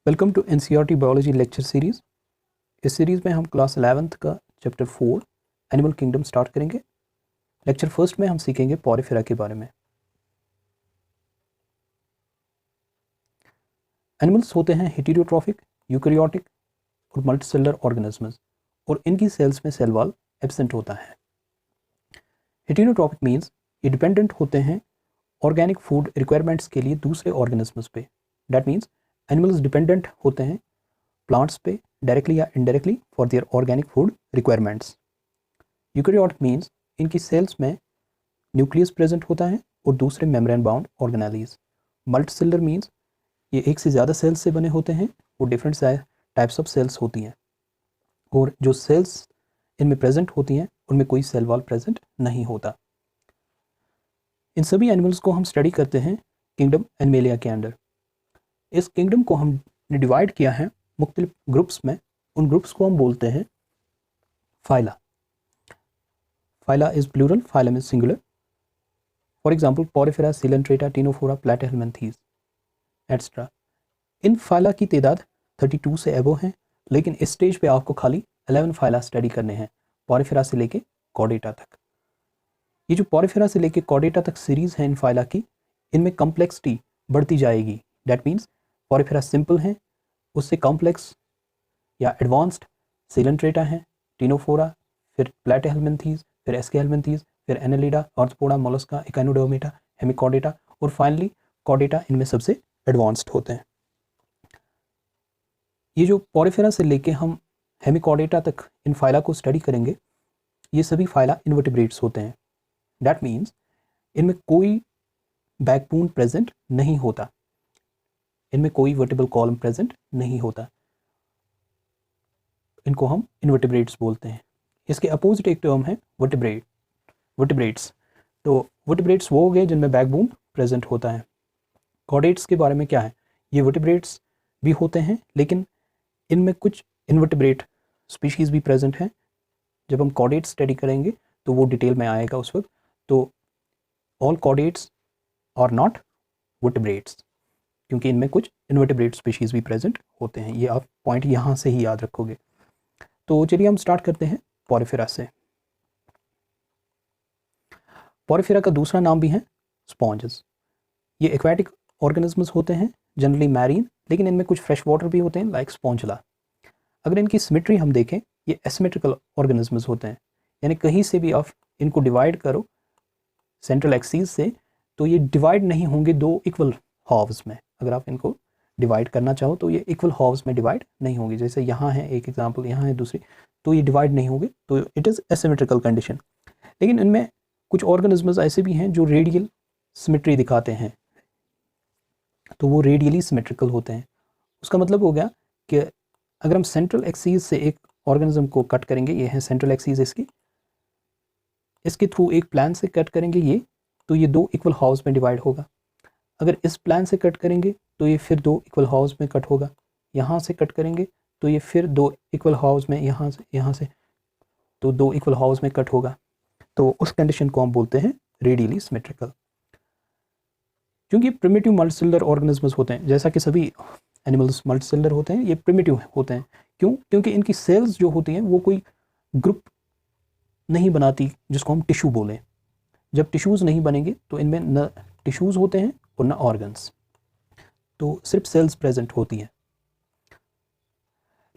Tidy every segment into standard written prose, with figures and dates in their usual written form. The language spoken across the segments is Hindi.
Welcome to NCERT biology lecture series. इस सीरीज़ में हम क्लास 11th का चैप्टर 4 एनिमल किंगडम स्टार्ट करेंगे। लेक्चर फर्स्ट में हम सीखेंगे पॉरीफेरा के बारे में। एनिमल्स होते हैं हेटेरोट्रॉफिक, यूकैरियोटिक और मल्टीसेलुलर ऑर्गेनिजम्स और इनकी सेल्स में सेल वॉल एब्सेंट होता है। हेटेरोट्रॉफिक मीन्स ये डिपेंडेंट होते हैं ऑर्गेनिक फूड रिक्वायरमेंट्स के लिए दूसरे ऑर्गेनिजम्स पे। डैट मीन्स एनिमल्स डिपेंडेंट होते हैं प्लांट्स पे डायरेक्टली या indirectly for their organic food requirements. Eukaryotic means इनकी सेल्स में न्यूक्लियस प्रेजेंट होता है और दूसरे membrane bound organelles. Multicellular means ये एक से ज़्यादा सेल्स से बने होते हैं और डिफरेंट टाइप्स ऑफ सेल्स होती हैं, और जो सेल्स इनमें प्रेजेंट होती हैं उनमें कोई सेल वॉल प्रेजेंट नहीं होता। इन सभी एनिमल्स को हम स्टडी करते हैं किंगडम एनिमेलिया के अंडर। इस किंगडम को हमने डिवाइड किया है मुख्तलिफ ग्रुप्स में। उन ग्रुप्स को हम बोलते हैं phyla. Phyla is plural, phylum is singular. For example Porifera, Coelenterata, Ctenophora, Platyhelminthes etcetera. इन फाइला की तादाद 32 से एबो हैं, लेकिन इस स्टेज पे आपको खाली 11 फाइला स्टडी करने हैं, पॉरीफेरा से लेके कॉर्डेटा तक। ये जो पॉरीफेरा से लेके कॉर्डेटा तक सीरीज है इन फाइला की, इनमें कॉम्प्लेक्सिटी बढ़ती जाएगी। डैट मीन्स पॉरीफेरा सिंपल है, उससे कॉम्प्लेक्स या एडवांस्ड सिलेंट्रेटा है, टिनोफोरा, फिर प्लैटिहेलमिन्थीज, फिर एस्केहेलमिन्थीज, फिर Annelida, arthropoda, Mollusca, Echinodermata, Hemichordata और फाइनली कॉर्डेटा इनमें सबसे एडवांस्ड होते हैं। ये जो पॉरीफेरा से लेके हम हेमिकॉर्डेटा तक इन फाइला को स्टडी करेंगे, ये सभी फाइला इनवर्टिब्रेट्स होते हैं। डैट मीन्स इनमें कोई बैकबोन प्रेजेंट नहीं होता, इनमें कोई वर्टिबल कॉलम प्रेजेंट नहीं होता। इनको हम इनवर्टिब्रेट्स बोलते हैं। इसके अपोजिट एक टर्म है वर्टिब्रेट्स। तो वर्टिब्रेट्स वो हो गए जिनमें बैकबोन प्रेजेंट होता है। कॉर्डेट्स के बारे में क्या है, ये वर्टिब्रेट्स भी होते हैं, लेकिन इनमें कुछ इनवर्टिब्रेट स्पीशीज़ भी प्रेजेंट हैं। जब हम कॉर्डेट्स स्टडी करेंगे तो वो डिटेल में आएगा उस वक्त। तो all chordates are not vertebrates, क्योंकि इनमें कुछ इनवर्टिब्रेट स्पीशीज़ भी प्रेजेंट होते हैं। ये आप पॉइंट यहाँ से ही याद रखोगे। तो चलिए हम स्टार्ट करते हैं पॉरीफेरा से। पॉरीफेरा का दूसरा नाम भी है स्पॉन्जेस। ये एक्वाटिक ऑर्गेनिजम्स होते हैं, जनरली मैरीन, लेकिन इनमें कुछ फ्रेश वाटर भी होते हैं लाइक स्पॉन्जला। अगर इनकी सिमेट्री हम देखें, ये एसिमेट्रिकल ऑर्गेनिजम्स होते हैं, यानी कहीं से भी आप इनको डिवाइड करो सेंट्रल एक्सीस से, तो ये डिवाइड नहीं होंगे दो इक्वल हाफ्स में। अगर आप इनको डिवाइड करना चाहो तो ये इक्वल हाफ्स में डिवाइड नहीं होंगे। जैसे यहाँ है एक एग्जांपल, यहाँ है दूसरी, तो ये डिवाइड नहीं होंगे, तो इट इज़ एसिमेट्रिकल कंडीशन। लेकिन इनमें कुछ ऑर्गेनिजम्स ऐसे भी हैं जो रेडियल सिमेट्री दिखाते हैं, तो वो रेडियली सिमेट्रिकल होते हैं। उसका मतलब हो गया कि अगर हम सेंट्रल एक्सीस से एक ऑर्गेनिज्म को कट करेंगे, ये है सेंट्रल एक्सीस इसकी, इसके थ्रू एक प्लान से कट करेंगे ये, तो ये दो इक्वल हाफ्स में डिवाइड होगा। अगर इस प्लान से कट करेंगे तो ये फिर दो इक्वल हाफ्स में कट होगा। यहाँ से कट करेंगे तो ये फिर दो इक्वल हाफ्स में, यहाँ से तो दो इक्वल हाफ्स में कट होगा। तो उस कंडीशन को हम बोलते हैं रेडियली सिमेट्रिकल। क्योंकि प्रिमिटिव मल्टीसेलुलर ऑर्गेनिजम्स होते हैं, जैसा कि सभी एनिमल्स मल्टीसेलुलर होते हैं, ये प्रिमिटिव होते हैं। क्यों? क्योंकि इनकी सेल्स जो होती हैं वो कोई ग्रुप नहीं बनाती जिसको हम टिश्यू बोलें। जब टिश्यूज़ नहीं बनेंगे तो इनमें न टिश्यूज़ होते हैं और न ऑर्गन्स, तो सिर्फ सेल्स प्रेजेंट होती हैं।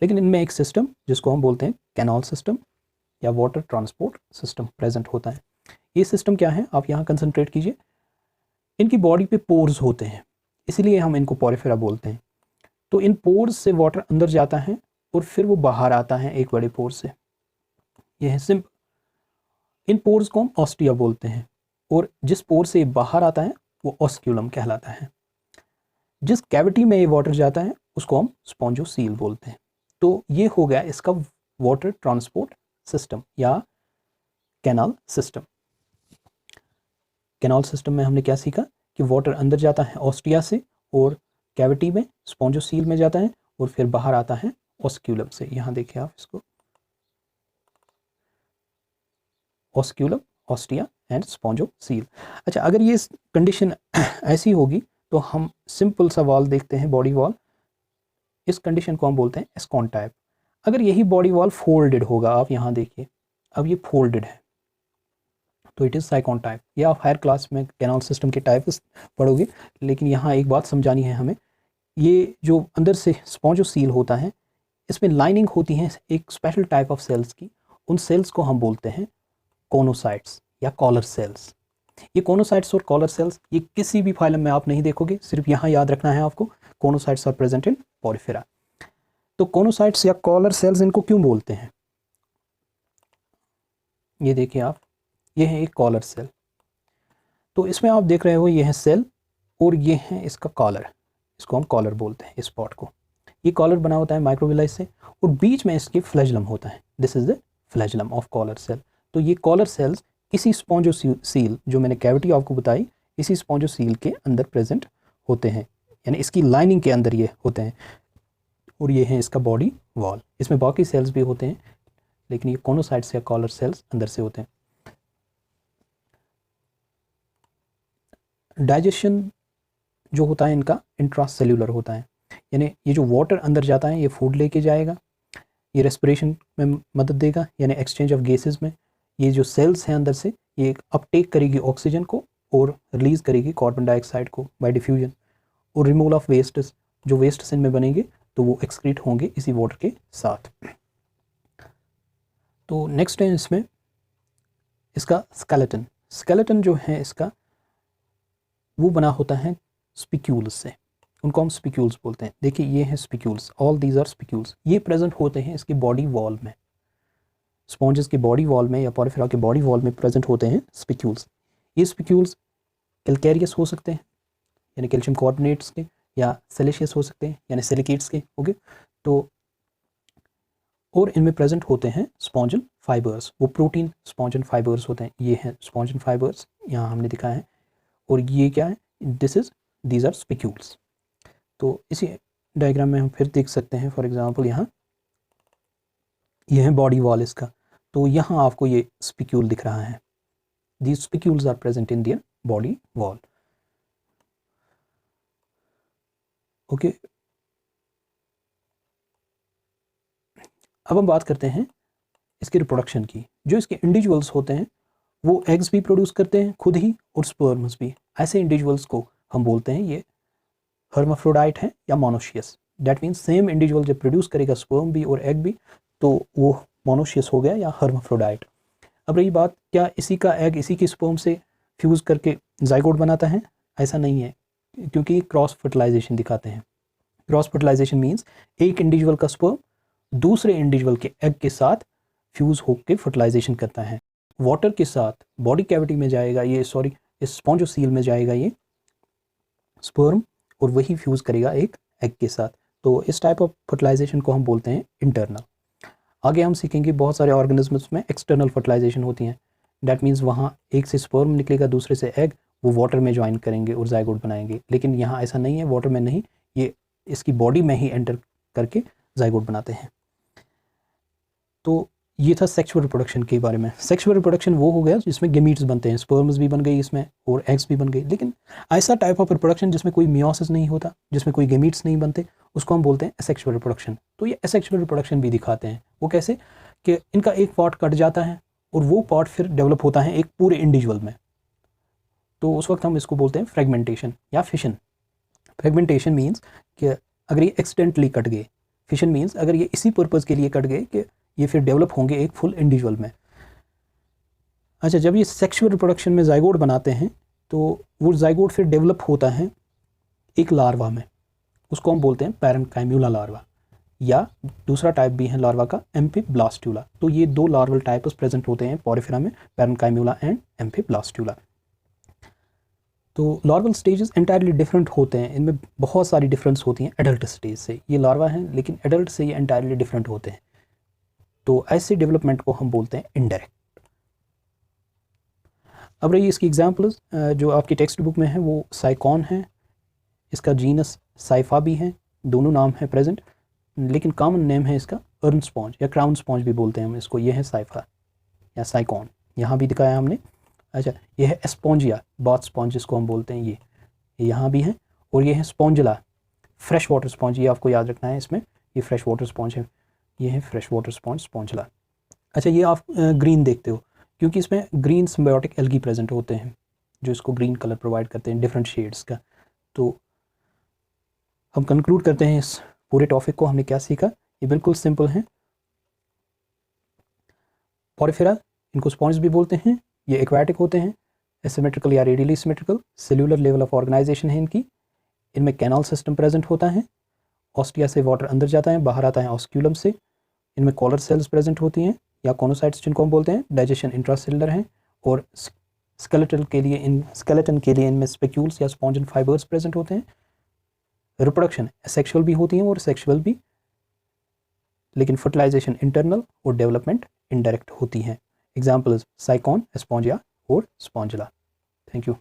लेकिन इनमें एक सिस्टम जिसको हम बोलते हैं कैनाल सिस्टम या वाटर ट्रांसपोर्ट सिस्टम प्रेजेंट होता है। ये सिस्टम क्या है, आप यहाँ कंसंट्रेट कीजिए। इनकी बॉडी पे पोर्स होते हैं, इसीलिए हम इनको पॉरीफेरा बोलते हैं। तो इन पोर्स से वाटर अंदर जाता है और फिर वो बाहर आता है एक बड़े पोर से। यह है सिंपल। इन पोर्स को हम ऑस्टिया बोलते हैं, और जिस पोर से बाहर आता है वो ऑस्क्यूलम कहलाता है। जिस कैविटी में ये वाटर जाता है उसको हम स्पॉन्जोसील बोलते हैं। तो ये हो गया इसका वाटर ट्रांसपोर्ट सिस्टम या कैनाल सिस्टम। कैनाल सिस्टम में हमने क्या सीखा कि वाटर अंदर जाता है ऑस्टिया से और कैविटी में स्पॉन्जोसील में जाता है और फिर बाहर आता है ऑस्क्यूलम से। यहाँ देखिए आप इसको, ऑस्क्यूलम, ऑस्टिया एंड स्पॉन्जोसील। अच्छा, अगर ये कंडीशन ऐसी होगी तो हम सिंपल सा वॉल देखते हैं, बॉडी वॉल। इस कंडीशन को हम बोलते हैं एस्कॉन टाइप। अगर यही बॉडी वॉल फोल्डेड होगा, आप यहाँ देखिए, अब ये फोल्डेड है तो इट इज़ साइकॉन टाइप। या आप हायर क्लास में कैनाल सिस्टम के टाइप पढ़ोगे, लेकिन यहाँ एक बात समझानी है हमें, ये जो अंदर से स्पॉन्जोसील होता है, इसमें लाइनिंग होती है एक स्पेशल टाइप ऑफ सेल्स की, उन सेल्स को हम बोलते हैं कोनोसाइट्स या कॉलर सेल्स। ये कोनोसाइट्स और कॉलर सेल्स ये किसी भी फाइलम में आप नहीं देखोगे, सिर्फ यहाँ याद रखना है आपको, कोनोसाइट्स आर प्रेजेंट इन पोरिफेरा। तो कोनोसाइट्स या कॉलर सेल्स इनको क्यों बोलते हैं, ये देखिए आप, ये है एक कॉलर सेल। तो इसमें आप देख रहे हो ये है सेल और ये है इसका कॉलर, इसको हम कॉलर बोलते हैं इस स्पॉट को। ये कॉलर बना होता है माइक्रोविलाई से और बीच में इसकी फ्लैजलम होता है, this is the flagellum of collar cell. तो ये कॉलर सेल्स इसी स्पॉन्जोसील जो मैंने कैविटी आपको बताई, इसी स्पॉन्जोसील के अंदर प्रेजेंट होते हैं, यानी इसकी लाइनिंग के अंदर ये होते हैं। और ये है इसका बॉडी वॉल, इसमें बाकी सेल्स भी होते हैं लेकिन ये कोनोसाइट्स या कॉलर सेल्स अंदर से होते हैं। डाइजेशन जो होता है इनका इंट्रासेल्यूलर होता है, यानी ये जो वाटर अंदर जाता है ये फूड लेके जाएगा, ये रेस्पिरेशन में मदद देगा यानी एक्सचेंज ऑफ गैसेस में। ये जो सेल्स हैं अंदर से ये अपटेक करेगी ऑक्सीजन को और रिलीज़ करेगी कार्बन डाइऑक्साइड को बाय डिफ्यूजन। और रिमूवल ऑफ वेस्ट्स, जो वेस्ट्स इनमें बनेंगे तो वो एक्सक्रीट होंगे इसी वाटर के साथ। तो नेक्स्ट है इसमें इसका स्केलेटन। स्केलेटन जो है इसका वो बना होता है स्पिक्यूल्स से, उनको हम स्पिक्यूल्स बोलते हैं। देखिए ये हैं spicules, all these are spicules. ये प्रेजेंट होते हैं इसकी बॉडी वॉल में, स्पॉन्जेस की बॉडी वॉल में या पोरिफेरा के बॉडी वॉल में प्रेजेंट होते हैं स्पिक्यूल्स। ये स्पिक्यूल्स कैल्केरियस हो सकते हैं यानी कैल्शियम कार्बोनेट्स के, या सिलिशियस हो सकते हैं यानी सिलिकेट्स के, ओके। तो और इनमें प्रेजेंट होते हैं स्पॉन्जन फाइबर्स, वो प्रोटीन स्पॉन्जन फाइबर्स होते हैं। ये हैं स्पॉन्जन फाइबर्स, यहाँ हमने दिखाया है। और ये क्या है, दीज आर स्पिक्यूल्स। तो इसी डायग्राम में हम फिर देख सकते हैं, फॉर एग्जांपल यहाँ ये है बॉडी वॉल इसका, तो यहाँ आपको ये स्पिक्यूल दिख रहा है, these spicules are present in their body wall, okay. अब हम बात करते हैं इसके रिप्रोडक्शन की। जो इसके इंडिविजुअल्स होते हैं वो एग्स भी प्रोड्यूस करते हैं खुद ही और स्पर्म्स भी। ऐसे इंडिविजुअल्स को हम बोलते हैं ये हर्माफ्रोडाइट है या monoecious. That means same individual जब प्रोड्यूस करेगा स्पर्म भी और एग भी तो वो मोनोशियस हो गया या हर्माफ्रोडाइट। अब रही बात, क्या इसी का एग इसी की स्पर्म से फ्यूज़ करके जाइगोट बनाता है? ऐसा नहीं है, क्योंकि क्रॉस फर्टिलाइजेशन दिखाते हैं। क्रॉस फर्टिलाइजेशन मीन्स एक इंडिविजुअल का स्पर्म दूसरे इंडिविजुअल के एग के साथ फ्यूज़ होकर फर्टिलाइजेशन करता है। वाटर के साथ बॉडी कैविटी में जाएगा ये, सॉरी इस स्पॉन्जोसील में जाएगा ये स्पर्म और वही फ्यूज़ करेगा एक एग के साथ। तो इस टाइप ऑफ फर्टिलाइजेशन को हम बोलते हैं इंटरनल। आगे हम सीखेंगे बहुत सारे ऑर्गेनिज्म्स में एक्सटर्नल फर्टिलाइजेशन होती हैं। डैट मीन्स वहाँ एक से स्पर्म निकलेगा दूसरे से एग, वो वाटर में ज्वाइन करेंगे और जाइगोट बनाएंगे। लेकिन यहाँ ऐसा नहीं है, वाटर में नहीं, ये इसकी बॉडी में ही एंटर करके जाइगोट बनाते हैं। तो ये था सेक्सुअल रिप्रोडक्शन के बारे में। सेक्सुअल रिप्रोडक्शन वो हो गया जिसमें गेमीट्स बनते हैं, स्पर्म्स भी बन गई इसमें और एग्स भी बन गई। लेकिन ऐसा टाइप ऑफ रिप्रोडक्शन जिसमें कोई मियोसिस नहीं होता, जिसमें कोई गेमीट्स नहीं बनते, उसको हम बोलते हैं एसेक्सुअल रिप्रोडक्शन। तो ये एसेक्सुअल रिप्रोडक्शन भी दिखाते हैं। वो कैसे कि इनका एक पार्ट कट जाता है और वो पार्ट फिर डेवलप होता है एक पूरे इंडिविजुअल में, तो उस वक्त हम इसको बोलते हैं फ्रेगमेंटेशन या फिशन। फ्रेगमेंटेशन मीन्स कि अगर ये एक्सीडेंटली कट गए, फिशन मीन्स अगर ये इसी पर्पज़ के लिए कट गए कि ये फिर डेवलप होंगे एक फुल इंडिविजुअल में। अच्छा, जब ये सेक्सुअल रिप्रोडक्शन में जाइगोट बनाते हैं तो वो जाइगोट फिर डेवलप होता है एक लार्वा में, उसको हम बोलते हैं पैरेन्काइम्यूला लार्वा, या दूसरा टाइप भी है लार्वा का एम्फीब्लास्टुला। तो ये दो लार्वल टाइप्स प्रेजेंट होते हैं पोरिफेरा में, पैरेन्काइम्यूला एंड एम्फीब्लास्टुला। तो लार्वल स्टेजेस एंटायरली डिफरेंट होते हैं, इनमें बहुत सारी डिफरेंस होती हैं एडल्ट स्टेज से। ये लार्वा हैं लेकिन एडल्ट से ये एंटायरली डिफरेंट होते हैं। तो ऐसे डेवलपमेंट को हम बोलते हैं इनडायरेक्ट। अब रही इसकी एग्जांपल्स जो आपकी टेक्स्ट बुक में है, वो साइकॉन है, इसका जीनस साइफा भी है, दोनों नाम है प्रेजेंट, लेकिन कॉमन नेम है इसका अर्न स्पॉन्ज या क्राउन स्पॉन्ज भी बोलते हैं हम इसको। ये है साइफा या साइकॉन, यहाँ भी दिखाया हमने। अच्छा, ये है एस्पोंजिया, बाथ स्पॉन्ज जिसको हम बोलते हैं, ये यहाँ भी है। और ये है स्पॉन्जिला, फ्रेश वाटर स्पॉन्ज, ये आपको याद रखना है इसमें, ये फ्रेश वाटर स्पॉन्ज है, ये है फ्रेश वाटर स्पॉन्ज स्पॉन्जिला। अच्छा, ये आप ग्रीन देखते हो क्योंकि इसमें ग्रीन सिम्बायोटिक एल्गी प्रेजेंट होते हैं जो इसको ग्रीन कलर प्रोवाइड करते हैं डिफरेंट शेड्स का। तो हम कंक्लूड करते हैं इस पूरे टॉपिक को, हमने क्या सीखा, ये बिल्कुल सिंपल है। पोरिफेरा, इनको स्पॉन्ज भी बोलते हैं, ये एक्वाटिक होते हैं, एसिमेट्रिकल या radially symmetrical, cellular level of organisation है इनकी, इनमें कैनाल सिस्टम प्रेजेंट होता है, ऑस्टिया से वाटर अंदर जाता है, बाहर आता है ऑस्क्यूलम से, इनमें कॉलर सेल्स प्रेजेंट होती हैं या कॉनोसाइट्स जिनको हम बोलते हैं, डाइजेशन इंट्रासेलुलर है, और स्केलेटन के लिए इनमें स्पेक्यूल्स या स्पॉन्जन फाइबर्स प्रेजेंट होते हैं। रिप्रोडक्शन सेक्सुअल भी होती हैं और सेक्सुअल भी, लेकिन फर्टिलाइजेशन इंटरनल और डेवलपमेंट इनडायरेक्ट होती हैं। एग्जाम्पल्स साइकॉन, स्पॉन्जिया और स्पॉन्जिला। Thank you.